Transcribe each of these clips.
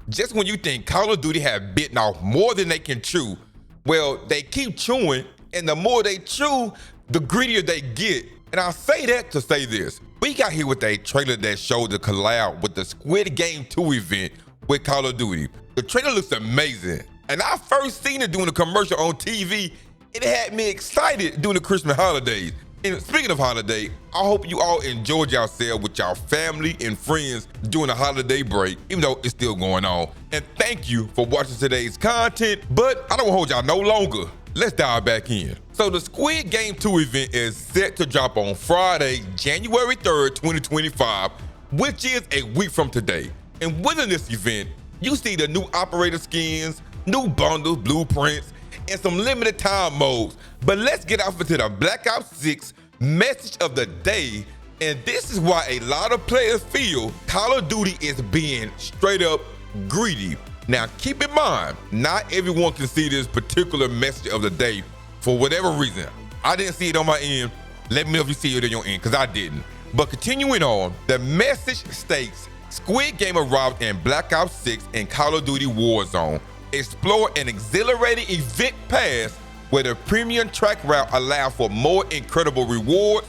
Just when you think Call of Duty have bitten off more than they can chew, well, they keep chewing, and the more they chew, the greedier they get. And I say that to say this. We got here with a trailer that showed the collab with the Squid Game 2 event with Call of Duty. The trailer looks amazing. And I first seen it doing a commercial on TV. It had me excited during the Christmas holidays. And speaking of holiday, I hope you all enjoyed yourselves with your family and friends during the holiday break, even though it's still going on. And thank you for watching today's content, but I don't hold y'all no longer. Let's dive back in. So the Squid Game 2 event is set to drop on Friday, January 3rd, 2025, which is a week from today. And within this event, you see the new operator skins, new bundles, blueprints, and some limited time modes. But let's get off into the Black Ops 6 message of the day. And this is why a lot of players feel Call of Duty is being straight up greedy. Now keep in mind, not everyone can see this particular message of the day for whatever reason. I didn't see it on my end. Let me know if you see it on your end, because I didn't. But continuing on, the message states, Squid Game arrived in Black Ops 6 and Call of Duty Warzone. Explore an exhilarating event pass where the premium track route allows for more incredible rewards,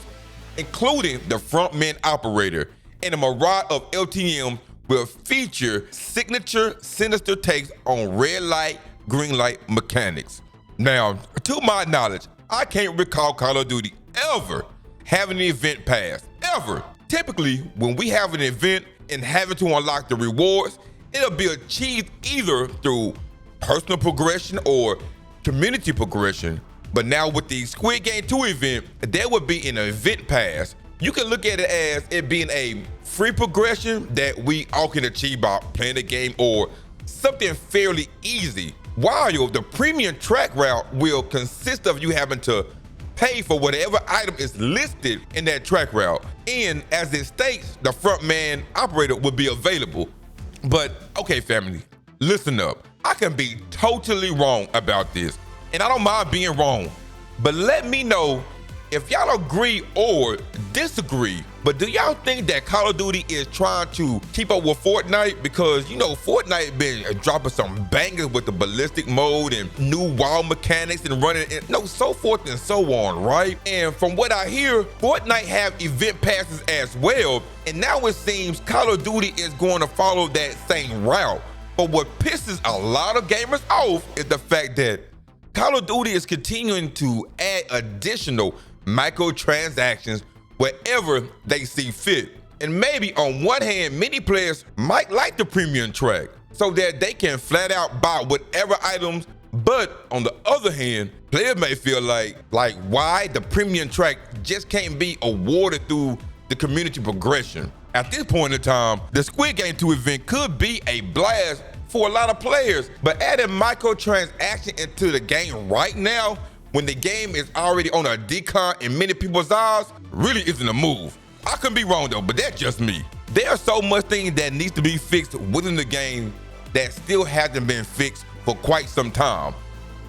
including the frontman operator, and a mirage of LTM will feature signature sinister takes on red light, green light mechanics. Now, to my knowledge, I can't recall Call of Duty ever having an event pass, ever. Typically, when we have an event and having to unlock the rewards, it'll be achieved either through personal progression or community progression. But now with the Squid Game 2 event, there would be an event pass. You can look at it as it being a free progression that we all can achieve by playing the game, or something fairly easy. While the premium track route will consist of you having to pay for whatever item is listed in that track route. And as it states, the frontman operator will be available. But okay, family, listen up. I can be totally wrong about this, and I don't mind being wrong, but let me know if y'all agree or disagree. But do y'all think that Call of Duty is trying to keep up with Fortnite? Because, you know, Fortnite been dropping some bangers with the ballistic mode and new wild mechanics and running, and so forth and so on, right? And from what I hear, Fortnite have event passes as well. And now it seems Call of Duty is going to follow that same route. But what pisses a lot of gamers off is the fact that Call of Duty is continuing to add additional microtransactions wherever they see fit. And maybe on one hand, many players might like the premium track so that they can flat out buy whatever items. But on the other hand, players may feel like why the premium track just can't be awarded through the community progression. At this point in time, the Squid Game 2 event could be a blast for a lot of players, but adding microtransaction into the game right now, when the game is already on a decline in many people's eyes, really isn't a move. I could be wrong though, but that's just me. There are so much things that needs to be fixed within the game that still hasn't been fixed for quite some time.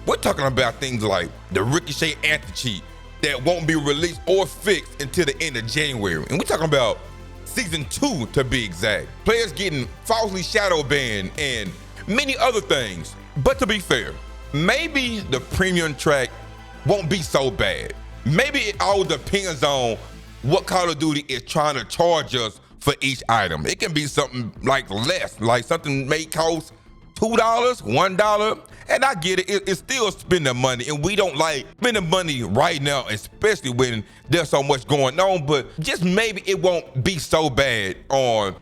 We're talking about things like the Ricochet anti-cheat that won't be released or fixed until the end of January. And we're talking about Season 2 to be exact. Players getting falsely shadow banned and many other things. But to be fair, maybe the premium track won't be so bad. Maybe it all depends on what Call of Duty is trying to charge us for each item. It can be something like less, like something may cost $2, $1. And I get it, it's still spending money, and we don't like spending money right now, especially when there's so much going on. But just maybe it won't be so bad on,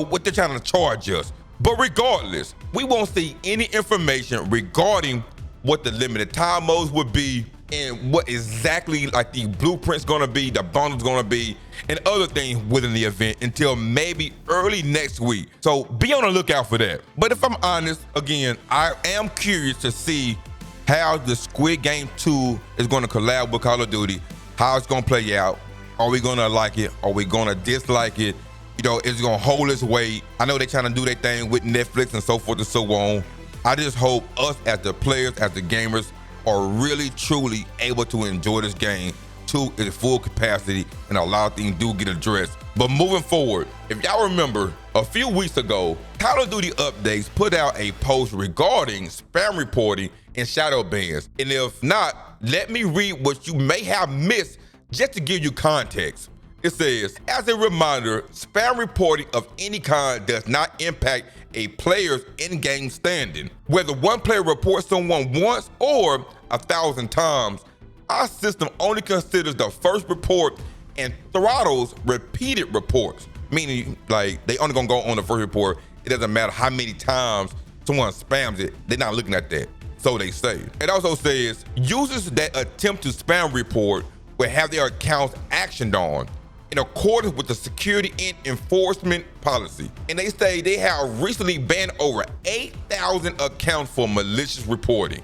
what they're trying to charge us. But regardless, we won't see any information regarding what the limited time modes would be and what exactly like the blueprint's gonna be, the bundle's gonna be, and other things within the event until maybe early next week. So be on the lookout for that. But if I'm honest, again, I am curious to see how the Squid Game 2 is gonna collab with Call of Duty, how it's gonna play out. Are we gonna like it? Are we gonna dislike it? Is it gonna hold its weight? I know they're trying to do their thing with Netflix and so forth and so on. I just hope us as the players, as the gamers, are really truly able to enjoy this game to its full capacity, and a lot of things do get addressed. But moving forward, if y'all remember A few weeks ago, Call of Duty Updates put out a post regarding spam reporting and shadow bans. And if not, let me read what you may have missed just to give you context. It says, as a reminder, spam reporting of any kind does not impact a player's in-game standing. Whether one player reports someone once or 1,000 times, our system only considers the first report and throttles repeated reports. Meaning, like, they only gonna go on the first report. It doesn't matter how many times someone spams it. They're not looking at that, so they say. It also says, users that attempt to spam report will have their accounts actioned on in accordance with the security and enforcement policy. And they say they have recently banned over 8,000 accounts for malicious reporting.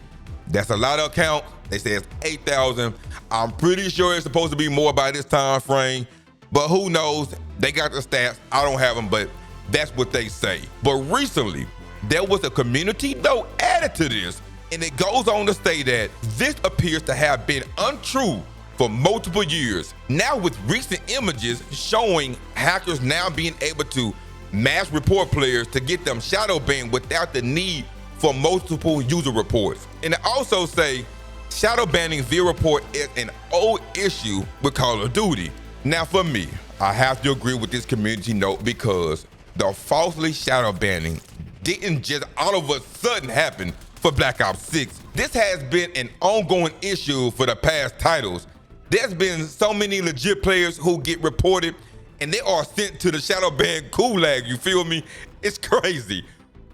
That's a lot of accounts. They say it's 8,000. I'm pretty sure it's supposed to be more by this time frame, but who knows? They got the stats. I don't have them, but that's what they say. But recently, there was a community note added to this, and it goes on to say that this appears to have been untrue for multiple years. Now with recent images showing hackers now being able to mass report players to get them shadow banned without the need for multiple user reports. And it also say shadow banning via report is an old issue with Call of Duty. Now for me, I have to agree with this community note because the falsely shadow banning didn't just all of a sudden happen for Black Ops 6. This has been an ongoing issue for the past titles. There's been so many legit players who get reported and they are sent to the shadow ban gulag, you feel me? It's crazy.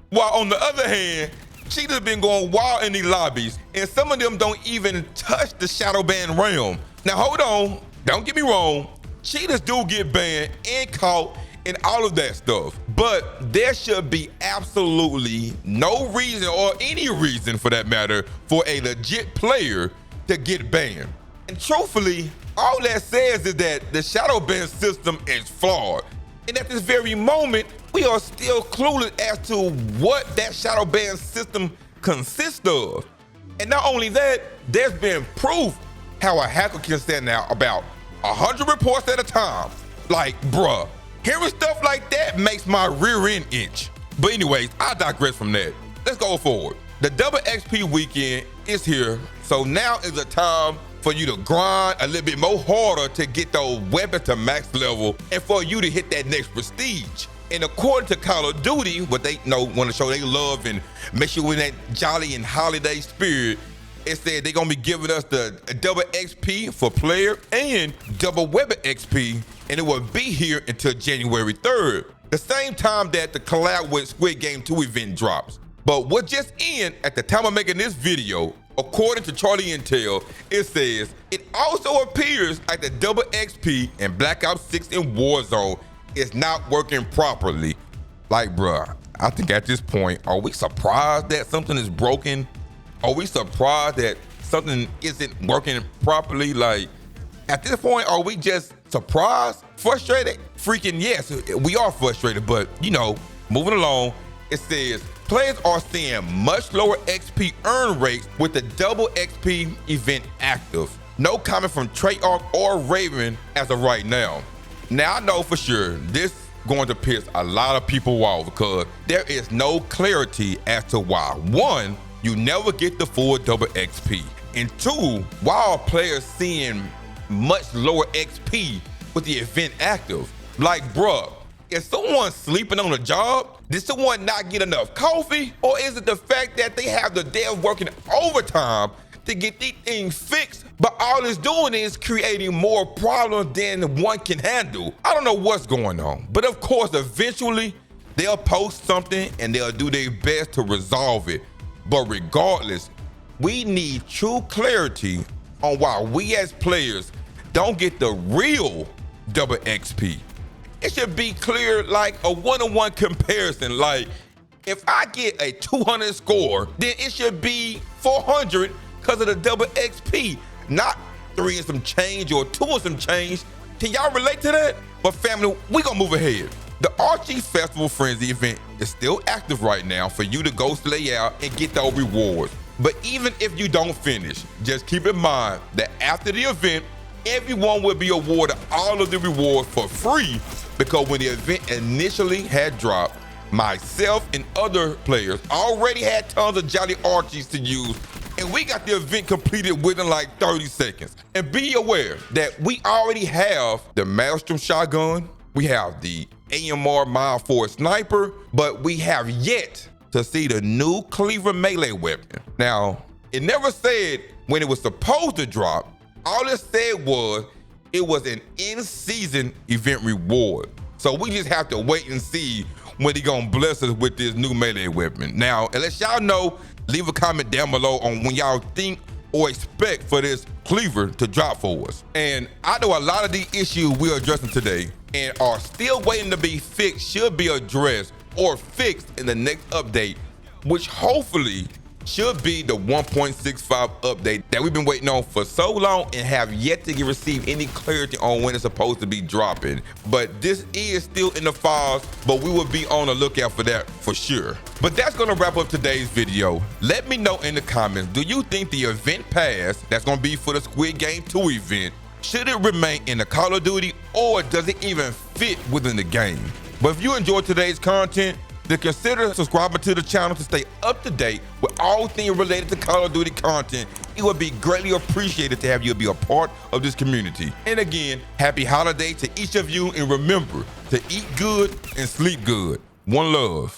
While on the other hand, cheaters been going wild in these lobbies and some of them don't even touch the shadow ban realm. Now hold on, don't get me wrong, cheaters do get banned and caught and all of that stuff, but there should be absolutely no reason or any reason for that matter for a legit player to get banned. And truthfully, all that says is that the shadow ban system is flawed. And at this very moment, we are still clueless as to what that shadow ban system consists of. And not only that, there's been proof how a hacker can send out about 100 reports at a time. Like, bruh, hearing stuff like that makes my rear end itch. But anyways, I digress from that. Let's go forward. The double XP weekend is here, so now is the time for you to grind a little bit more harder to get those weapons to max level and for you to hit that next prestige. And according to Call of Duty, what they want to show they love and make sure we're in that jolly and holiday spirit, it said they're gonna be giving us the double XP for player and double weapon XP, and it will be here until January 3rd, the same time that the collab with Squid Game 2 event drops. But what just in at the time of making this video, according to Charlie Intel, it says it also appears like the double XP in Black Ops 6 and Warzone is not working properly. Like, bruh, I think at this point, are we surprised that something is broken? Are we surprised that something isn't working properly? Like, at this point, are we just surprised? Frustrated? Freaking yes, we are frustrated, but you know, moving along, it says players are seeing much lower XP earn rates with the double XP event active. No comment from Treyarch or Raven as of right now. Now I know for sure this going to piss a lot of people off because there is no clarity as to why. One, you never get the full double XP. And two, why are players seeing much lower XP with the event active? Like, bruh, is someone sleeping on the job? Did someone not get enough coffee? Or is it the fact that they have the devs working overtime to get these things fixed, but all it's doing is creating more problems than one can handle? I don't know what's going on, but of course, eventually they'll post something and they'll do their best to resolve it. But regardless, we need true clarity on why we as players don't get the real double XP. It should be clear, like a one-on-one comparison. Like, if I get a 200 score, then it should be 400 because of the double XP, not 3 and some change or 2 and some change. Can y'all relate to that? But family, we gonna move ahead. The Archie Festival Frenzy event is still active right now for you to go slay out and get those rewards. But even if you don't finish, just keep in mind that after the event, everyone will be awarded all of the rewards for free because when the event initially had dropped, myself and other players already had tons of Jolly Archies to use, and we got the event completed within like 30 seconds. And be aware that we already have the Maelstrom shotgun, we have the AMR Mod 4 sniper, but we have yet to see the new Cleaver melee weapon. Now, it never said when it was supposed to drop. All it said was it was an in-season event reward. So we just have to wait and see when he gonna bless us with this new melee weapon. Now, unless y'all know, leave a comment down below on when y'all think or expect for this Cleaver to drop for us. And I know a lot of the issues we're addressing today and are still waiting to be fixed should be addressed or fixed in the next update, which hopefully should be the 1.65 update that we've been waiting on for so long and have yet to receive any clarity on when it's supposed to be dropping. But this is still in the files, but we will be on the lookout for that for sure. But that's gonna wrap up today's video. Let me know in the comments, do you think the event pass that's gonna be for the Squid Game 2 event, should it remain in the Call of Duty or does it even fit within the game? But if you enjoyed today's content, then consider subscribing to the channel to stay up to date with all things related to Call of Duty content. It would be greatly appreciated to have you be a part of this community. And again, happy holiday to each of you, and remember to eat good and sleep good. One love.